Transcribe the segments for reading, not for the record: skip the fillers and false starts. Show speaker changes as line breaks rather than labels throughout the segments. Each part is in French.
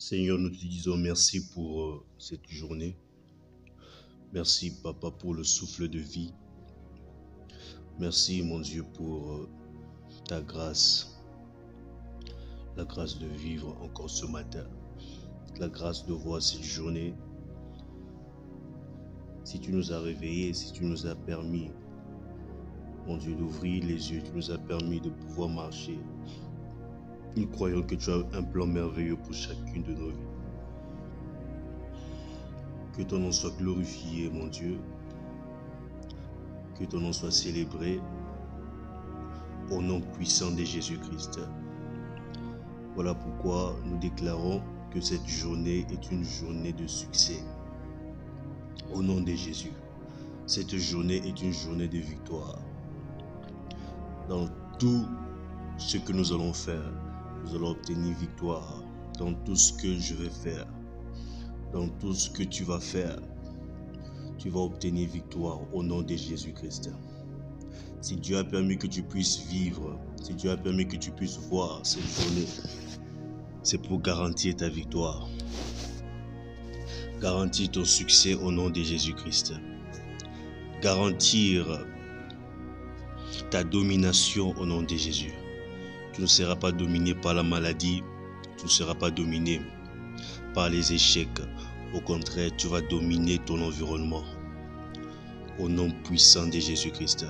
Seigneur, nous te disons merci pour cette journée. Merci, Papa, pour le souffle de vie. Merci, mon Dieu, pour ta grâce. La grâce de vivre encore ce matin. La grâce de voir cette journée. Si tu nous as réveillés, si tu nous as permis, mon Dieu, d'ouvrir les yeux, tu nous as permis de pouvoir marcher. Nous croyons que tu as un plan merveilleux pour chacune de nos vies. Que ton nom soit glorifié, mon Dieu. Que ton nom soit célébré au nom puissant de Jésus-Christ. Voilà pourquoi nous déclarons que cette journée est une journée de succès. Au nom de Jésus, cette journée est une journée de victoire. Dans tout ce que nous allons faire, nous allons obtenir victoire. Dans tout ce que je vais faire, dans tout ce que tu vas faire, tu vas obtenir victoire au nom de Jésus-Christ. Si Dieu a permis que tu puisses vivre, si Dieu a permis que tu puisses voir cette journée, c'est pour garantir ta victoire. Garantir ton succès au nom de Jésus-Christ. Garantir ta domination au nom de Jésus. Tu ne seras pas dominé par la maladie, tu ne seras pas dominé par les échecs. Au contraire, tu vas dominer ton environnement. Au nom puissant de Jésus-Christ.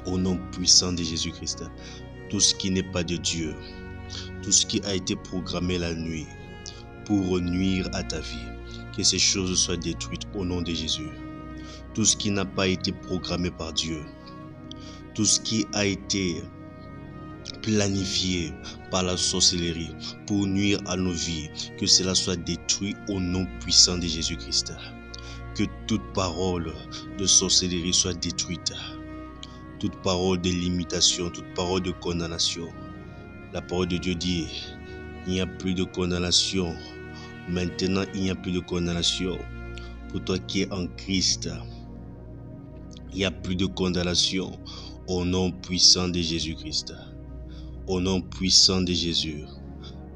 Au nom puissant de Jésus-Christ. Tout ce qui n'est pas de Dieu, tout ce qui a été programmé la nuit pour nuire à ta vie, que ces choses soient détruites au nom de Jésus. Tout ce qui n'a pas été programmé par Dieu, tout ce qui a été planifié par la sorcellerie pour nuire à nos vies, que cela soit détruit au nom puissant de Jésus-Christ. Que toute parole de sorcellerie soit détruite. Toute parole de limitation, toute parole de condamnation. La parole de Dieu dit, il n'y a plus de condamnation. Maintenant, il n'y a plus de condamnation. Pour toi qui es en Christ, il n'y a plus de condamnation au nom puissant de Jésus-Christ. Au nom puissant de Jésus,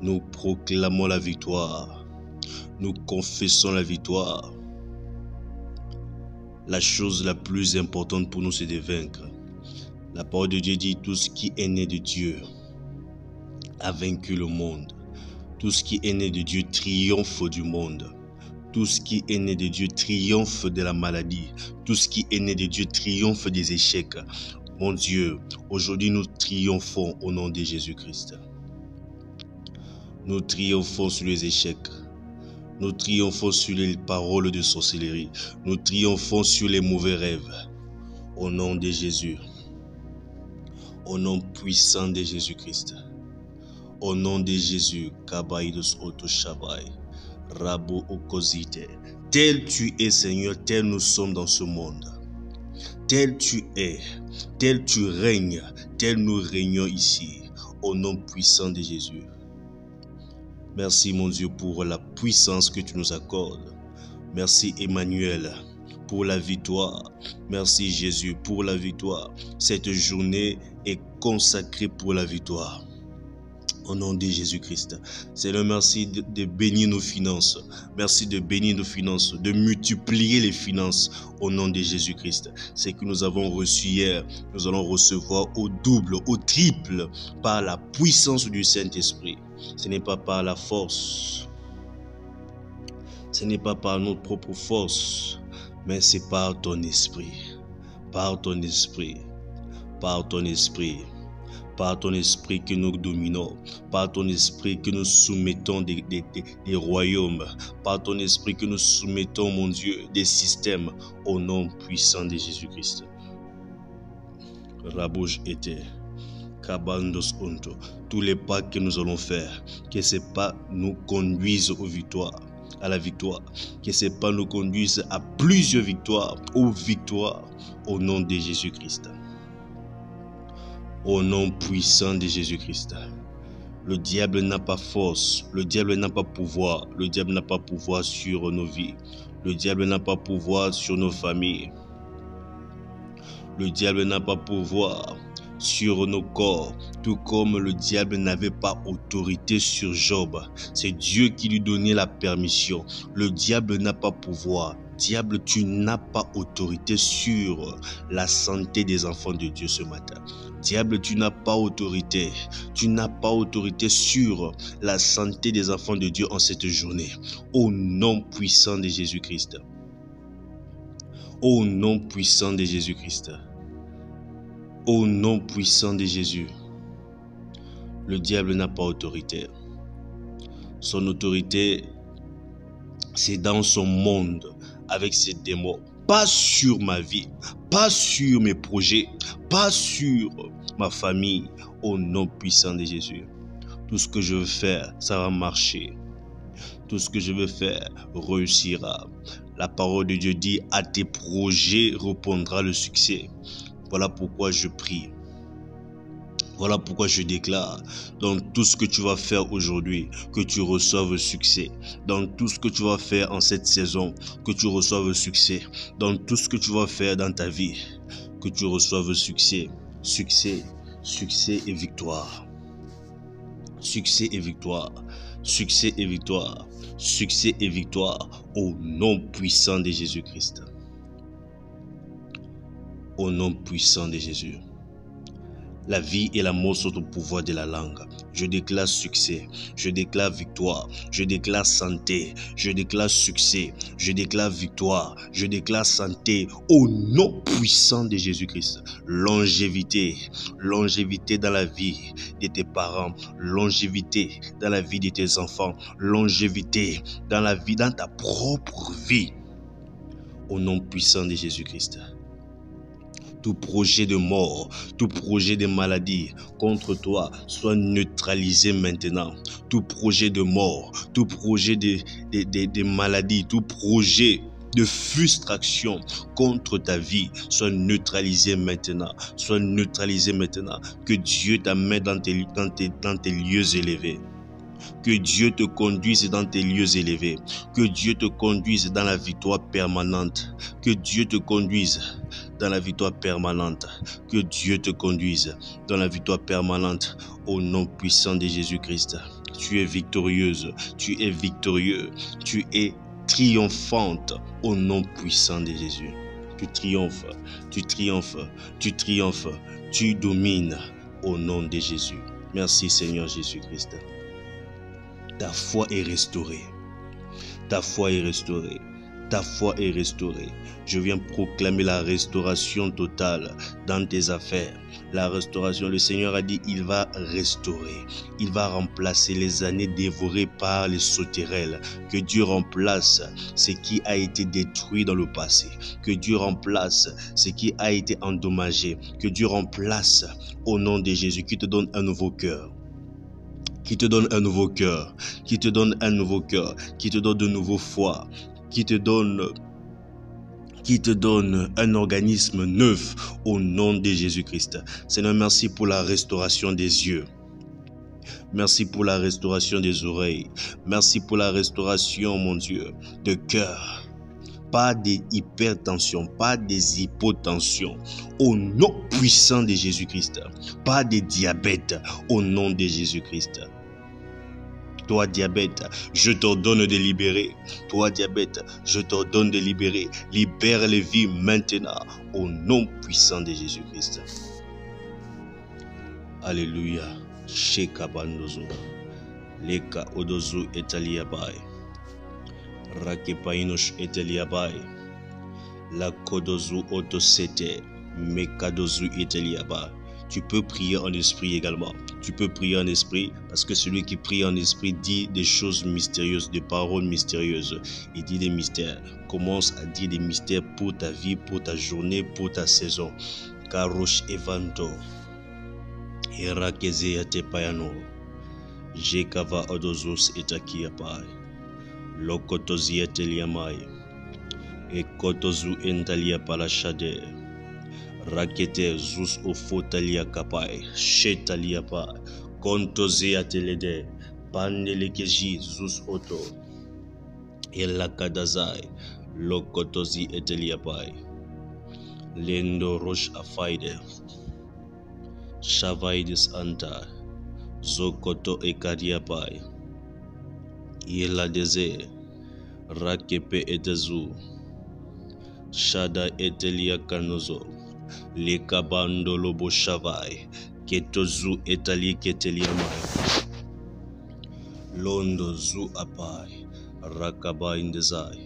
nous proclamons la victoire. Nous confessons la victoire. La chose la plus importante pour nous, c'est de vaincre. La parole de Dieu dit, tout ce qui est né de Dieu a vaincu le monde. Tout ce qui est né de Dieu triomphe du monde. Tout ce qui est né de Dieu triomphe de la maladie. Tout ce qui est né de Dieu triomphe des échecs. Mon Dieu, aujourd'hui nous triomphons au nom de Jésus-Christ. Nous triomphons sur les échecs. Nous triomphons sur les paroles de sorcellerie. Nous triomphons sur les mauvais rêves. Au nom de Jésus. Au nom puissant de Jésus-Christ. Au nom de Jésus. Kabaïdos Oto Shabai. Rabo Okozite. Tel tu es, Seigneur, tel nous sommes dans ce monde. Tel tu es, tel tu règnes, tel nous régnons ici, au nom puissant de Jésus. Merci mon Dieu pour la puissance que tu nous accordes. Merci Emmanuel pour la victoire. Merci Jésus pour la victoire. Cette journée est consacrée pour la victoire. Au nom de Jésus-Christ. Seigneur, merci de bénir nos finances. Merci de bénir nos finances, de multiplier les finances au nom de Jésus-Christ. Ce que nous avons reçu hier, nous allons recevoir au double, au triple, par la puissance du Saint-Esprit. Ce n'est pas par la force. Ce n'est pas par notre propre force, mais c'est par ton esprit. Par ton esprit. Par ton esprit. Par ton esprit que nous dominons, par ton esprit que nous soumettons des royaumes, par ton esprit que nous soumettons, mon Dieu, des systèmes, au nom puissant de Jésus-Christ. Rabouj était, Kabandos Onto, tous les pas que nous allons faire, que ces pas nous conduisent aux victoires, à la victoire, que ces pas nous conduisent à plusieurs victoires, aux victoires, au nom de Jésus-Christ. Au nom puissant de Jésus-Christ. Le diable n'a pas force, le diable n'a pas pouvoir, le diable n'a pas pouvoir sur nos vies, le diable n'a pas pouvoir sur nos familles, le diable n'a pas pouvoir sur nos corps, tout comme le diable n'avait pas autorité sur Job. C'est Dieu qui lui donnait la permission. Le diable n'a pas pouvoir. Diable, tu n'as pas autorité sur la santé des enfants de Dieu ce matin. Diable, tu n'as pas autorité. Tu n'as pas autorité sur la santé des enfants de Dieu en cette journée. Au nom puissant de Jésus-Christ. Au nom puissant de Jésus-Christ. Au nom puissant de Jésus, le diable n'a pas autorité. Son autorité, c'est dans son monde, avec ses démons. Pas sur ma vie, pas sur mes projets, pas sur ma famille. Au nom puissant de Jésus. Tout ce que je veux faire, ça va marcher. Tout ce que je veux faire réussira. La parole de Dieu dit, à tes projets répondra le succès. Voilà pourquoi je prie. Voilà pourquoi je déclare, dans tout ce que tu vas faire aujourd'hui, que tu reçoives le succès. Dans tout ce que tu vas faire en cette saison, que tu reçoives le succès. Dans tout ce que tu vas faire dans ta vie, que tu reçoives le succès. Succès, succès et victoire. Succès et victoire. Succès et victoire. Succès et victoire. Au nom puissant de Jésus-Christ. Au nom puissant de Jésus. La vie et la mort sont au pouvoir de la langue. Je déclare succès, je déclare victoire, je déclare santé, je déclare succès, je déclare victoire, je déclare santé au nom puissant de Jésus-Christ. Longévité, longévité dans la vie de tes parents, longévité dans la vie de tes enfants, longévité dans la vie, dans ta propre vie. Au nom puissant de Jésus-Christ. Tout projet de mort, tout projet de maladie contre toi soit neutralisé maintenant. Tout projet de mort, tout projet de maladie, tout projet de frustration contre ta vie soit neutralisé maintenant. Soit neutralisé maintenant. Que Dieu t'amène dans tes lieux élevés. Que Dieu te conduise dans tes lieux élevés. Que Dieu te conduise dans la victoire permanente. Que Dieu te conduise dans la victoire permanente. Que Dieu te conduise dans la victoire permanente. Au nom puissant de Jésus-Christ. Tu es victorieuse. Tu es victorieux. Tu es triomphante. Au nom puissant de Jésus. Tu triomphes. Tu triomphes. Tu triomphes. Tu domines. Au nom de Jésus. Merci Seigneur Jésus-Christ. Ta foi est restaurée. Ta foi est restaurée. Ta foi est restaurée. Je viens proclamer la restauration totale dans tes affaires. La restauration, le Seigneur a dit, il va restaurer. Il va remplacer les années dévorées par les sauterelles. Que Dieu remplace ce qui a été détruit dans le passé. Que Dieu remplace ce qui a été endommagé. Que Dieu remplace au nom de Jésus, qui te donne un nouveau cœur. Qui te donne un nouveau cœur, qui te donne un nouveau cœur, qui te donne de nouveau foi, qui te donne un organisme neuf au nom de Jésus-Christ. Seigneur, merci pour la restauration des yeux. Merci pour la restauration des oreilles. Merci pour la restauration, mon Dieu, de cœur. Pas d'hypertension, pas des hypotensions. Au nom puissant de Jésus-Christ. Pas de diabète, au nom de Jésus-Christ. Toi, diabète, je t'ordonne de libérer. Toi, diabète, je t'ordonne de libérer. Libère les vies maintenant, au nom puissant de Jésus-Christ. Alléluia. Shekabandozo. Leka odozu etaliabai. Rakepainosh eteliabai. La kodozu otosete. Mekadozu eteliabai. Tu peux prier en esprit également. Tu peux prier en esprit parce que celui qui prie en esprit dit des choses mystérieuses, des paroles mystérieuses. Il dit des mystères. Commence à dire des mystères pour ta vie, pour ta journée, pour ta saison. Karosh evanto. Herakeze atepayano. Jekava odozus etakiapai. Lokotozi eteliamai. Ekotozu entalia palashade. Rakete zus ofotalia kapai, shetalia pa, kontozea telede, pandelekeji zus oto, elakadazai, lokotozi etelia pai, lendo rosh afaide, Shavaidis anta. Zokoto ekadiapai. Yela deze. Rakepe etezu. Shada etelia kanozo. Lekabando lobo shavai. Ketozu etali keteliamai. Londo zu apai. Rakaba in the zai.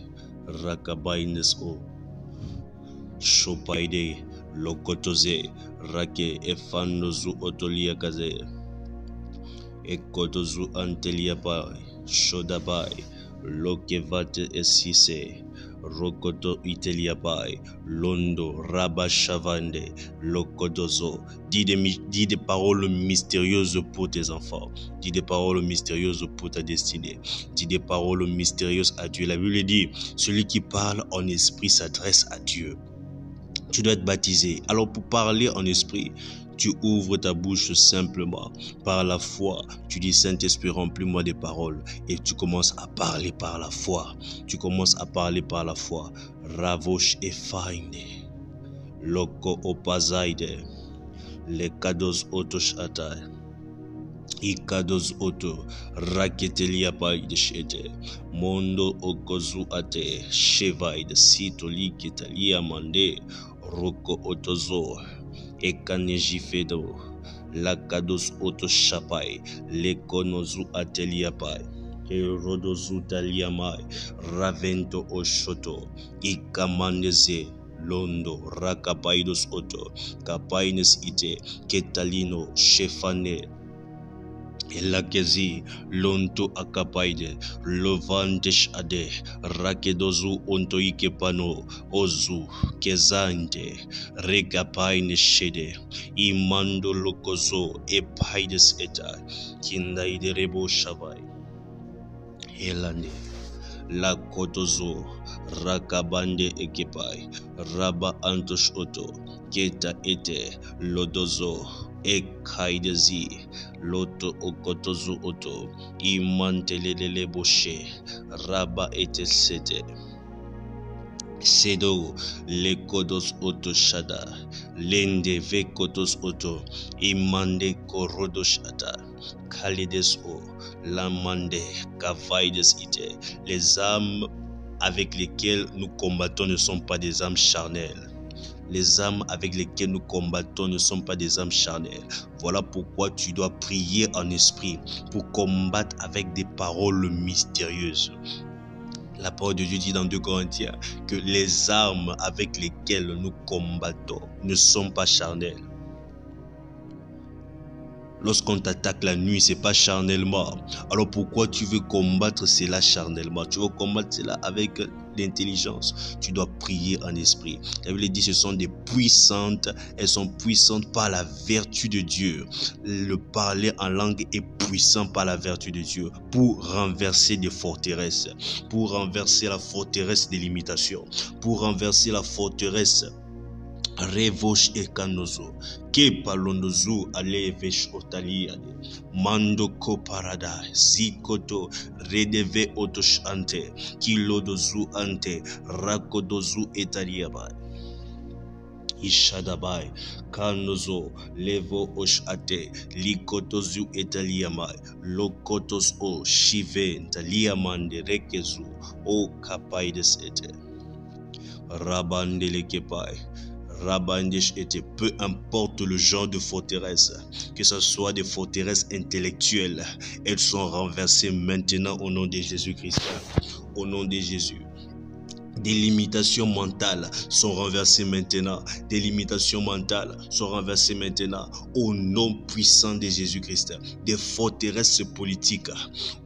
Rakaba in the o. Shopaide. Lokotoze. Rake efando zu otolia kaze. Ekotozu anteliapai. Shodabai. Lokevate esise. Rokoto iteliapai. Londo rabashavande. Lokodozo. Dis des paroles mystérieuses pour tes enfants. Dis des paroles mystérieuses pour ta destinée. Dis des paroles mystérieuses à Dieu. La Bible dit, celui qui parle en esprit s'adresse à Dieu. Tu dois être baptisé. Alors pour parler en esprit, tu ouvres ta bouche simplement. Par la foi, tu dis Saint-Esprit, remplis-moi des paroles. Et tu commences à parler par la foi. Tu commences à parler par la foi. Ravosh et faine. Loko opazaide. Les kados otoshatai. Ikados oto. Raketelia paide shete. Mondo okozu ate. Shevaide sitoli ketalia mande. Roko otozo. Ekanejifedo. Lakados oto shapai. Lekonozu ateliapai. Erodozu taliamai. Ravento oshoto. Ikamandeze. Londo. Rakapaidos oto. Kapaines ite. Ketalino. Shefane. Elakezi lonto akapaide lovandesh ade rakedozu ontoike pano ozu kezante regapaine shede imando lokozo epaides eta kindaide rebo shavai elande la kotozo rakabande ekepai raba antosh oto keta ete lodozo ekaidezi loto okotozu oto imantelele boshe raba ete sete sedo lekodos oto shada lende vekotos oto imande korodos ata kalides o lamande kavaides ite. Les âmes avec lesquelles nous combattons ne sont pas des âmes charnelles. Les âmes avec lesquelles nous combattons ne sont pas des âmes charnelles. Voilà pourquoi tu dois prier en esprit pour combattre avec des paroles mystérieuses. La parole de Dieu dit dans 2 Corinthiens que les armes avec lesquelles nous combattons ne sont pas charnelles. Lorsqu'on t'attaque la nuit, c'est pas charnellement. Alors pourquoi tu veux combattre cela charnellement? Tu veux combattre cela avec l'intelligence. Tu dois prier en esprit. La Bible dit ce sont des puissantes. Elles sont puissantes par la vertu de Dieu. Le parler en langue est puissant par la vertu de Dieu pour renverser des forteresses, pour renverser la forteresse des limitations, pour renverser la forteresse Revosh ekanozo ke palondozu alevesh otaliade mandoko parada zikoto redeve otosh ante kilodozu ante rakodozu etaliaba ishadabai kanozo levo osh ate likotozu etaliamai lokotos o shive taliamande rekezu o kapaides ete rabandele kepai Rabandish était, peu importe le genre de forteresse, que ce soit des forteresses intellectuelles, elles sont renversées maintenant au nom de Jésus-Christ. Au nom de Jésus. Des limitations mentales sont renversées maintenant. Des limitations mentales sont renversées maintenant au nom puissant de Jésus-Christ. Des forteresses politiques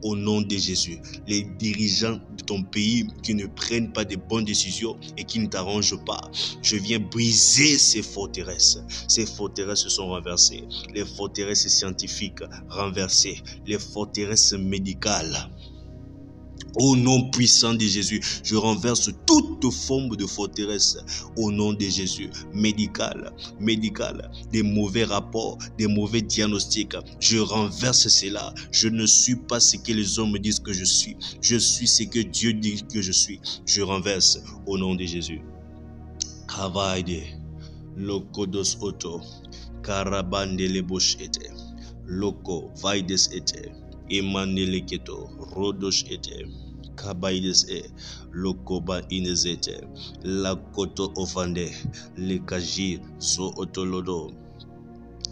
au nom de Jésus. Les dirigeants de ton pays qui ne prennent pas de bonnes décisions et qui ne t'arrangent pas. Je viens briser ces forteresses. Ces forteresses sont renversées. Les forteresses scientifiques renversées. Les forteresses médicales. Au nom puissant de Jésus, je renverse toute forme de forteresse au nom de Jésus. Médical, des mauvais rapports, des mauvais diagnostics. Je renverse cela. Je ne suis pas ce que les hommes disent que je suis. Je suis ce que Dieu dit que je suis. Je renverse au nom de Jésus. Kavaide, lokodos oto, Karabandele boshete. Loko vaides ete. Emanele keto. Rodosh ete. Kabaides e. Lokoba inezete. Lakoto ofande. Lekaji so otolodo.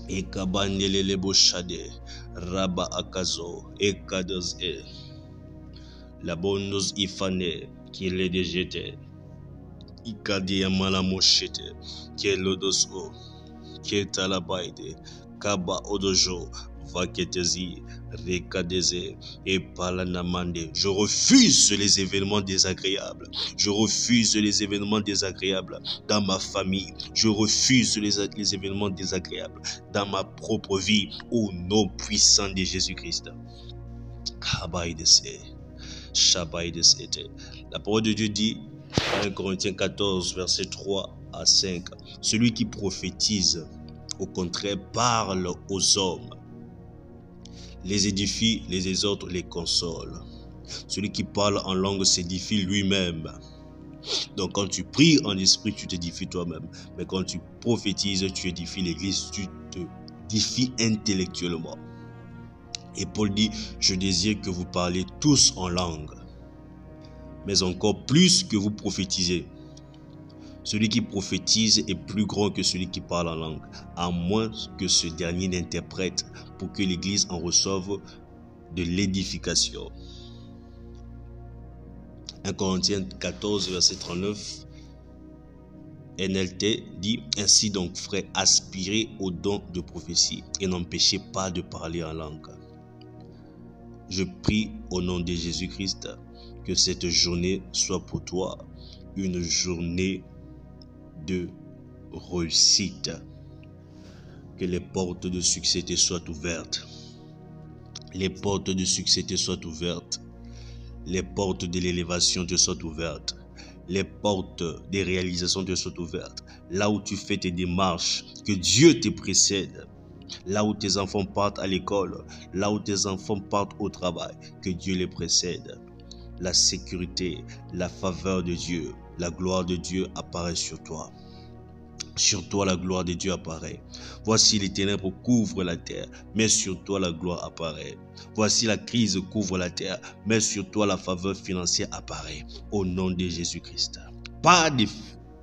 Ekabandele boshade. Raba akazo. Ekados e. La bondos ifane. Kile dejete. Ikadia malamoshete. Kelodos o. Ketalabaide, Kaba Odojo, Vaketezi, Rekadeze et Palanamande. Je refuse les événements désagréables. Je refuse les événements désagréables dans ma famille. Je refuse les événements désagréables dans ma propre vie au nom puissant de Jésus-Christ. Kabaïdese, Shabaïdese. La parole de Dieu dit, 1 Corinthiens 14, verset 3 à 5. Celui qui prophétise, au contraire, parle aux hommes, les édifie, les exhorte, les console. Celui qui parle en langue s'édifie lui-même. Donc quand tu pries en esprit, tu t'édifies toi-même. Mais quand tu prophétises, tu édifies l'église, tu t'édifies intellectuellement. Et Paul dit, je désire que vous parlez tous en langue, mais encore plus que vous prophétisez. Celui qui prophétise est plus grand que celui qui parle en langue, à moins que ce dernier n'interprète pour que l'Église en reçoive de l'édification. 1 Corinthiens 14, verset 39, NLT dit, ainsi donc frères, aspirez au don de prophétie et n'empêchez pas de parler en langue. Je prie au nom de Jésus-Christ que cette journée soit pour toi une journée de réussite. Que les portes de succès te soient ouvertes. Les portes de succès te soient ouvertes. Les portes de l'élévation te soient ouvertes. Les portes des réalisations te soient ouvertes. Là où tu fais tes démarches, que Dieu te précède. Là où tes enfants partent à l'école, là où tes enfants partent au travail, que Dieu les précède. La sécurité, la faveur de Dieu, la gloire de Dieu apparaît sur toi. Sur toi, la gloire de Dieu apparaît. Voici les ténèbres couvrent la terre, mais sur toi, la gloire apparaît. Voici la crise couvre la terre, mais sur toi, la faveur financière apparaît. Au nom de Jésus-Christ. Pas de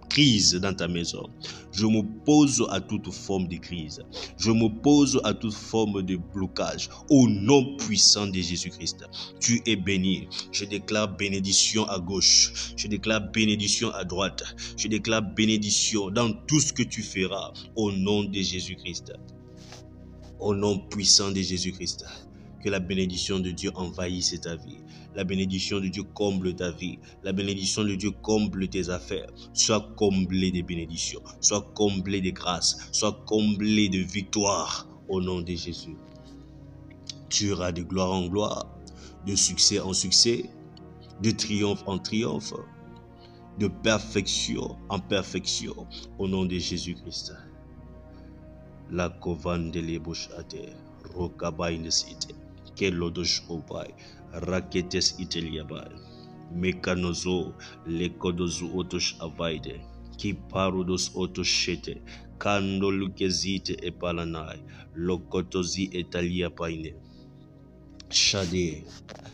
crise dans ta maison. Je m'oppose à toute forme de crise. Je m'oppose à toute forme de blocage. Au nom puissant de Jésus-Christ. Tu es béni. Je déclare bénédiction à gauche. Je déclare bénédiction à droite. Je déclare bénédiction dans tout ce que tu feras. Au nom de Jésus-Christ. Au nom puissant de Jésus-Christ. Que la bénédiction de Dieu envahisse ta vie. La bénédiction de Dieu comble ta vie. La bénédiction de Dieu comble tes affaires. Sois comblé de bénédictions. Sois comblé de grâce. Sois comblé de victoire. Au nom de Jésus. Tu iras de gloire en gloire. De succès en succès. De triomphe en triomphe. De perfection en perfection. Au nom de Jésus-Christ. La covan de l'ébauchate. Rokabaïne cité. Kelodosh obai. Raketes iteliabai. Mekanozo lekodozu otosh avaide. Kiparudos otoshete. Kando lukezite epalanai. Lokotozi etalia paine. Shade.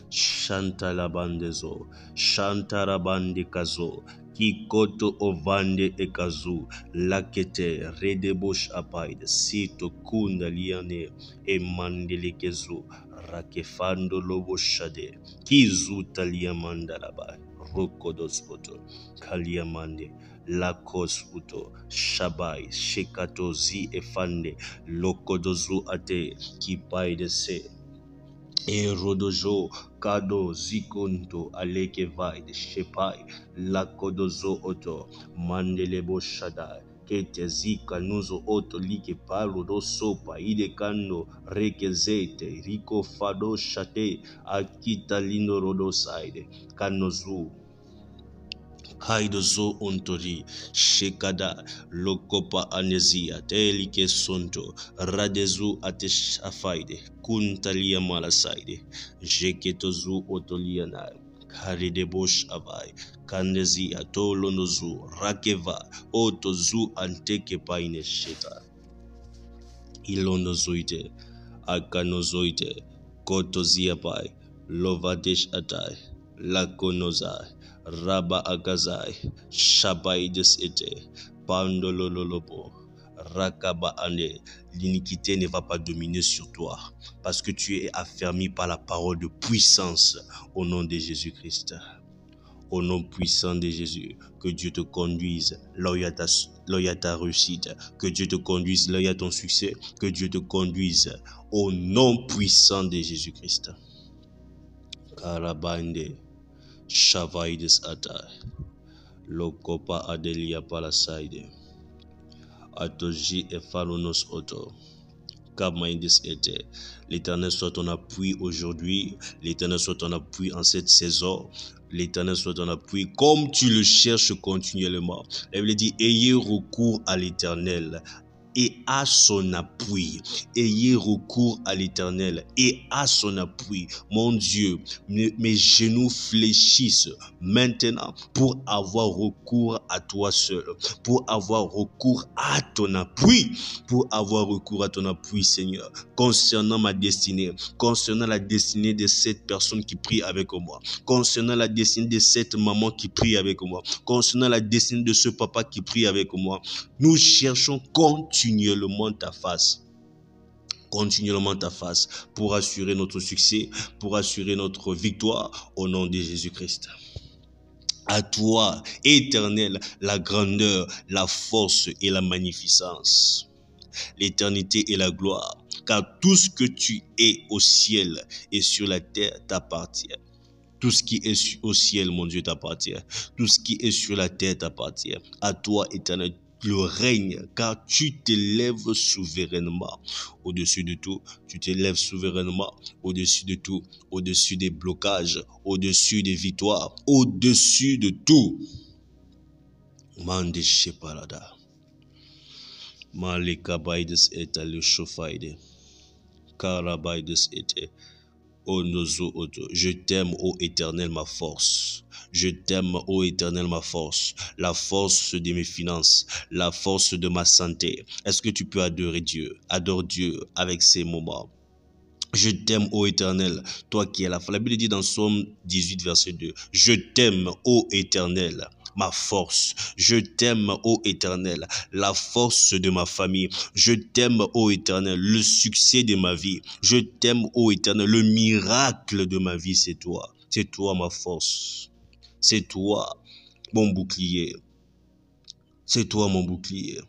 Shantalabandezo. Shantarabande kazo. Kikoto ovande ekazu. Lakete redebosh apaide. Sito kunda liane. Emandelekezu. Rakefando lobo shade. Kizu taliamanda labai. Rokodos oto. Kaliamande. Lakos uto. Shabai. Shekato zi efande. Lokodozu ate. Kipaide se. Erodojo kado zikonto aleke vaide shepai lakodozo oto mandelebo shadai kete zika nuzo oto like palo do sopa ide kando rekezete riko fado shate akita lindo rodo side kanozu Kaidozo ontori, shekada, lokopa anezia, telike sonto, radezu atesh afaide, kuntalia malasaide, jeketozu otoliana, karidebosh avai, kandezia tolonozu, rakeva, otozu anteke paine sheta. Ilonozoite, Akanozoite, Kotoziapai, Lovadesh Atai, Lakonozai, Raba Agazai, Shabaides Ete, Pandololobo, Rakaba Ane. L'iniquité ne va pas dominer sur toi parce que tu es affermi par la parole de puissance au nom de Jésus-Christ. Au nom puissant de Jésus, que Dieu te conduise là où il y a ta réussite, que Dieu te conduise là où il y a ton succès, que Dieu te conduise au nom puissant de Jésus-Christ. Karabande, Shavaides Atai, Lokopa Adelia Palasaide, Atoji Efalonos Oto. L'Éternel soit ton appui aujourd'hui, l'Éternel soit ton appui en cette saison, l'Éternel soit ton appui comme tu le cherches continuellement. La Bible dit, ayez recours à l'Éternel et à son appui. Ayez recours à l'Éternel et à son appui. Mon Dieu, mes genoux fléchissent maintenant pour avoir recours à toi seul, pour avoir recours à ton appui, pour avoir recours à ton appui, Seigneur, concernant ma destinée, concernant la destinée de cette personne qui prie avec moi, concernant la destinée de cette maman qui prie avec moi, concernant la destinée de ce papa qui prie avec moi. Nous cherchons continuellement ta face pour assurer notre succès, pour assurer notre victoire au nom de Jésus-Christ. À toi, Éternel, la grandeur, la force et la magnificence, l'éternité et la gloire, car tout ce que tu es au ciel et sur la terre t'appartient. Tout ce qui est au ciel, mon Dieu, t'appartient. Tout ce qui est sur la terre t'appartient. À toi, Éternel, le règne, car tu t'élèves souverainement au-dessus de tout. Tu t'élèves souverainement au-dessus de tout, au-dessus des blocages, au-dessus des victoires, au-dessus de tout. Mande Sheparada. Malekabaides et le Shofaide. Karabaides et je t'aime, ô Éternel, ma force. Je t'aime, ô Éternel, ma force. La force de mes finances, la force de ma santé. Est-ce que tu peux adorer Dieu? Adore Dieu avec ces moments. Je t'aime, ô Éternel, toi qui es la foi. La Bible dit dans Psaume 18, verset 2. Je t'aime, ô Éternel, ma force. Je t'aime, ô Éternel, la force de ma famille. Je t'aime, ô Éternel, le succès de ma vie. Je t'aime, ô Éternel, le miracle de ma vie, c'est toi. C'est toi ma force. C'est toi mon bouclier. C'est toi mon bouclier.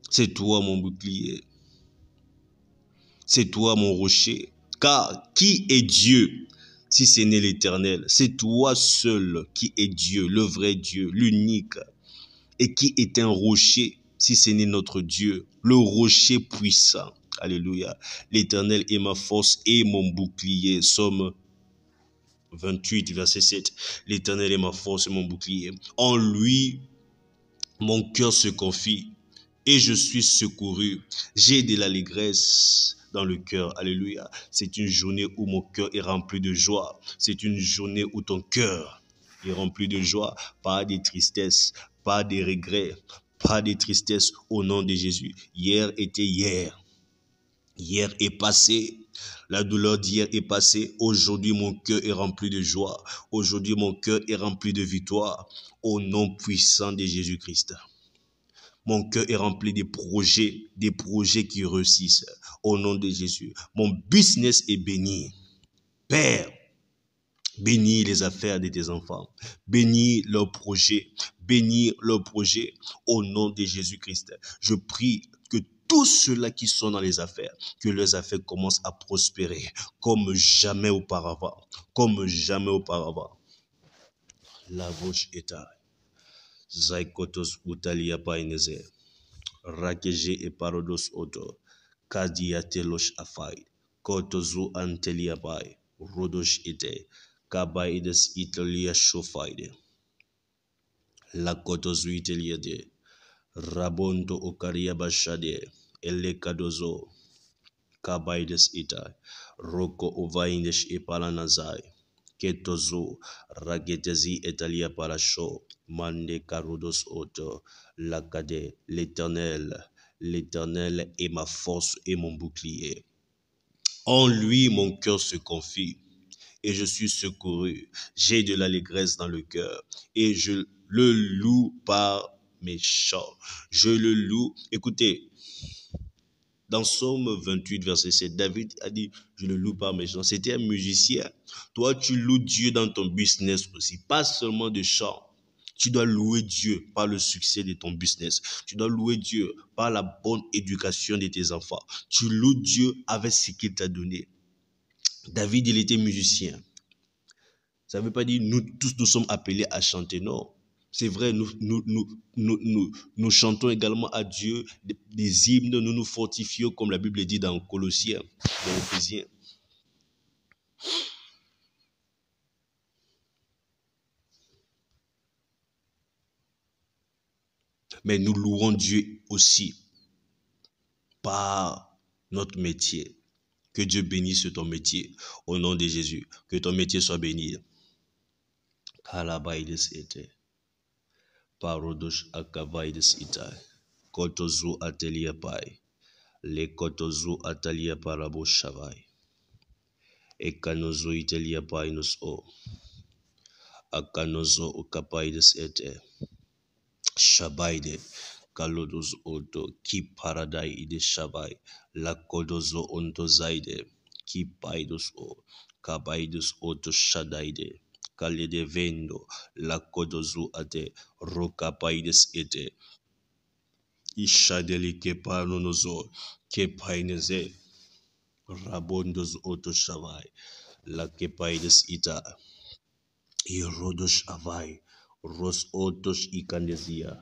C'est toi mon bouclier. C'est toi mon rocher. Car qui est Dieu si ce n'est l'Éternel? C'est toi seul qui est Dieu, le vrai Dieu, l'unique. Et qui est un rocher si ce n'est notre Dieu, le rocher puissant. Alléluia. L'Éternel est ma force et mon bouclier. Somme 28, verset 7. L'Éternel est ma force et mon bouclier. En lui, mon cœur se confie et je suis secouru. J'ai de l'allégresse dans le cœur. Alléluia. C'est une journée où mon cœur est rempli de joie. C'est une journée où ton cœur est rempli de joie. Pas de tristesse, pas de regrets, pas de tristesse au nom de Jésus. Hier était hier. Hier est passé. La douleur d'hier est passée. Aujourd'hui, mon cœur est rempli de joie. Aujourd'hui, mon cœur est rempli de victoire. Au nom puissant de Jésus-Christ. Mon cœur est rempli des projets qui réussissent. Au nom de Jésus. Mon business est béni. Père, bénis les affaires de tes enfants. Bénis leurs projets. Bénis leurs projets. Au nom de Jésus-Christ. Je prie que tous ceux-là qui sont dans les affaires, que leurs affaires commencent à prospérer comme jamais auparavant. Comme jamais auparavant. La gauche est à Zaikotos Utalia Paineze, Rakeje et Parodos Oto, Kadiatelosh Afai, Kotozu Antelia Bai, Rodosh Ete, Kabaides Italia Shofaide, La Kotozu Italia de, Rabonto Okaria Bashade, Elekadozo, Kabaides Ita, Roko Ovaindesh e Palanazai, Ketozo, Ragetezi Etalia Parasho, Mande Karudos Oto, Lakade, l'Éternel L'Éternel est ma force et mon bouclier. En lui, mon cœur se confie et je suis secouru. J'ai de l'allégresse dans le cœur et je le loue par mes chants. Je le loue. Écoutez, dans Psaume 28, verset 7, David a dit, je le loue par mes chants. C'était un musicien. Toi, tu loues Dieu dans ton business aussi, pas seulement de chants. Tu dois louer Dieu par le succès de ton business. Tu dois louer Dieu par la bonne éducation de tes enfants. Tu loues Dieu avec ce qu'il t'a donné. David, il était musicien. Ça ne veut pas dire nous tous nous sommes appelés à chanter, non. C'est vrai, nous chantons également à Dieu des hymnes, nous nous fortifions comme la Bible dit dans Colossiens, dans Éphésiens. Mais nous louons Dieu aussi par notre métier. Que Dieu bénisse ton métier au nom de Jésus. Que ton métier soit béni. Kalabaides ete. Parodosh akavaides itai. Kotozu atelia pai. Le kotozu atalia parabo shavai. Ekanozo itelia pai nos o. Akanozo ukapaides ete. Shabaide. Kalodos oto ki paradai ide shabai. La kodozo onto zaide. Ki paidos o. Kabaidos oto shadaide. Kalede vendo. La kodozu ate. Rokapaides ete. Ishadeli ke panonozo. Ke paineze. Rabondos oto shavai. La ke paides ita. Irodos avai. Ros otos ikandesia.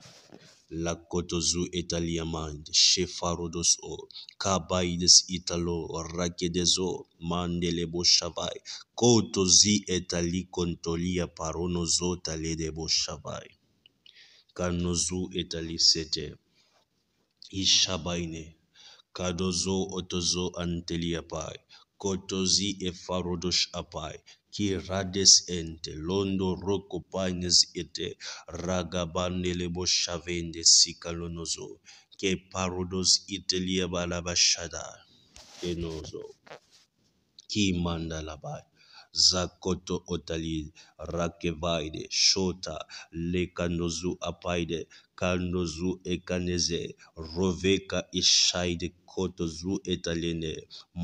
La kotozu etaliamand, shefarodos o, kabaides italo, rakedezo, mandelebo shavai, kotozi etali kontolia paronozo taledebo shavai, kanozu etali sete, ishabaine, kadozo otozo anteliapai, kotozi efarodos apai, Kirades ente londo roko pines ete ragabandele boshavende sikalonozo ke parodos itelia balabashada enozo ki mandalabai zakoto otali rakevaide shota lekanozu apaide kandozu ekaneze roveka ishaide kotozu etalene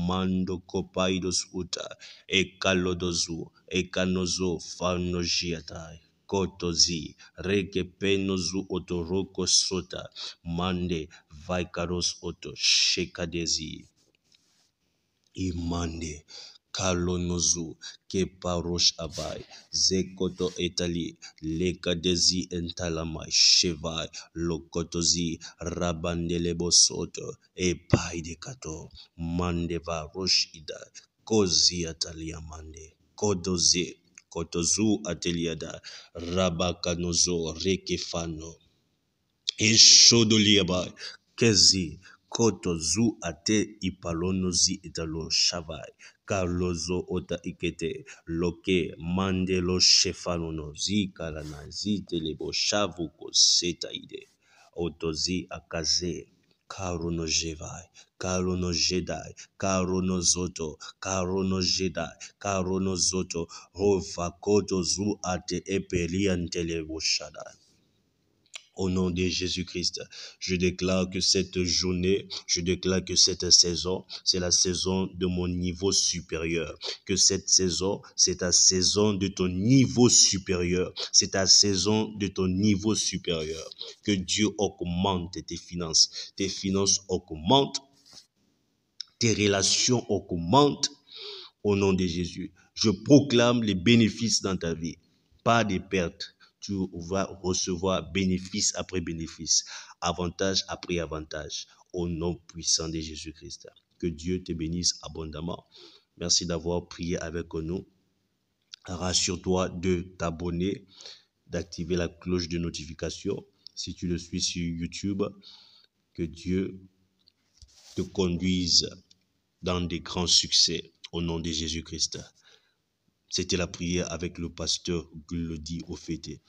mando kopaidos uta ekalodozu ekanozo fanojiatai kotozi reke penozu otoroko sota mande vaikaros oto shekadezi imande kalonozu ke parosh abai zekoto etali lekadezi entalamai shevai lokotozi rabandele bosoto epai de kato mande va rosh ida kozi atalia mande kodoze kotozu ateliada rabakanozo rekefano Eshodoliabai, Kezi, Koto zu ate ipalonozi italo shavai, Carlozo ota ikete, Loke, Mandelo shefanono zi kalana zi telebo shavuko setaide, Otozi akaze, Karono jevai, Karono jedai, Karono zoto, Karono jedai, Karono zoto, Hova koto zu ate epelian telebo shadai. Au nom de Jésus-Christ, je déclare que cette journée, je déclare que cette saison, c'est la saison de mon niveau supérieur. Que cette saison, c'est ta saison de ton niveau supérieur. C'est ta saison de ton niveau supérieur. Que Dieu augmente tes finances augmentent, tes relations augmentent. Au nom de Jésus, je proclame les bénéfices dans ta vie, pas des pertes. Tu vas recevoir bénéfice après bénéfice, avantage après avantage, au nom puissant de Jésus-Christ. Que Dieu te bénisse abondamment. Merci d'avoir prié avec nous. Rassure-toi de t'abonner, d'activer la cloche de notification. Si tu le suis sur YouTube, que Dieu te conduise dans des grands succès au nom de Jésus-Christ. C'était la prière avec le pasteur Glody Ofete.